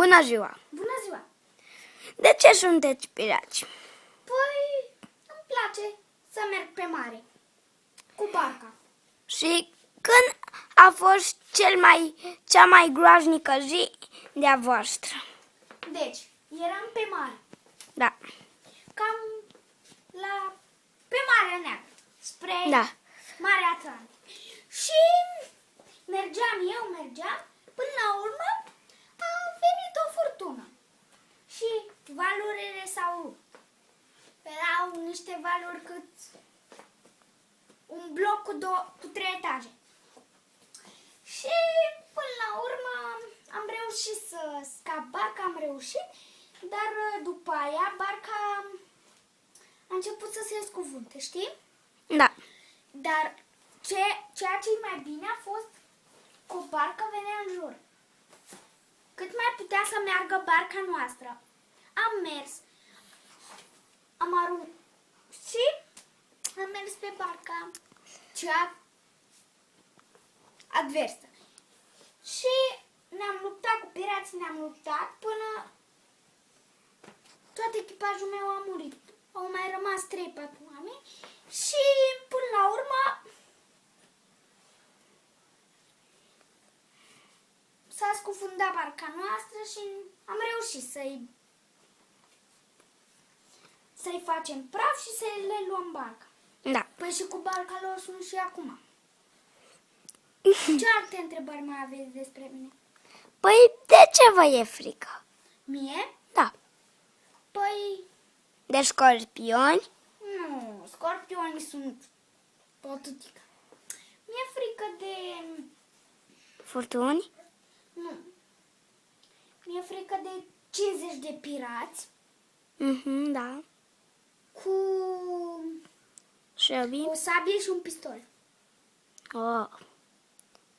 Bună ziua! Bună ziua! De ce sunteți pirați? Păi, îmi place să merg pe mare, cu barca. Și când a fost cea mai groaznică zi de-a voastră? Deci, eram pe mare, Da. cam pe Marea Neagră, spre Da. Marea Atlantică. Și mergeam, până la urmă a venit o furtună. Și valurile s-au rupt. Erau niște valuri cât un bloc cu 3 etaje. Și până la urmă am reușit să scap barca, am reușit, dar după aia barca a început să se scufunte, știi? Da. Dar ceea ce e mai bine a fost că o barcă venea în jur. Cât mai putea să meargă barca noastră. Am mers, am aruncat și am mers pe barca cea adversă. Și ne-am luptat cu pirații, ne-am luptat până tot echipajul meu a murit. Au mai rămas 3-4 oameni și până la urmă s-a scufundat barca noastră și am reușit să-i facem praf și să le luăm barca. Da. Păi și cu barca lor sunt și acum. Ce alte întrebări mai aveți despre mine? Păi de ce vă e frică? Mie? Da. Păi De scorpioni? nu, scorpionii sunt potutică. Mi-e frică de... Furtuni? Nu. Mi-e frică de 50 de pirați Da. cu Șăbii? o sabie și un pistol. Oh.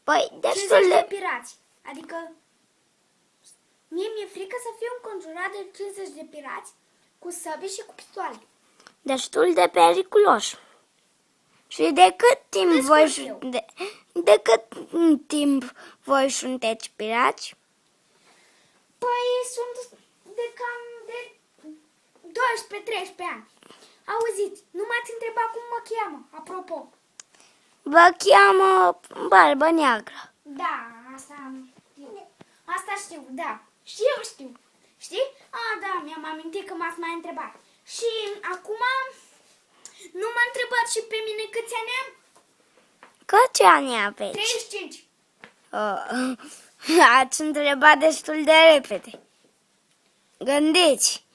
Păi 50 destul de de... pirați. Adică mie mi-e frică să fiu înconjurat de 50 de pirați cu sabii și cu pistoale. destul de periculos. Și de cât timp Vezi voi cum eu. de cât timp voi sunteți pirați? Păi sunt de cam de 12-13 ani. Auziți, nu m-ați întrebat cum mă cheamă, apropo. Vă cheamă Barbă Neagră. Da, asta știu, da. Știu. Știi? Da, mi-am amintit că m-ați mai întrebat. Și acum nu m-a întrebat și pe mine câți ani am? Câți ani aveți? 35. Oh. Ați întrebat destul de repede. Gândiți.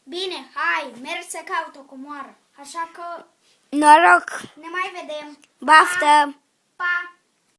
Bine, hai, merg să caut o comoară. Așa că Noroc. ne mai vedem. Baftă.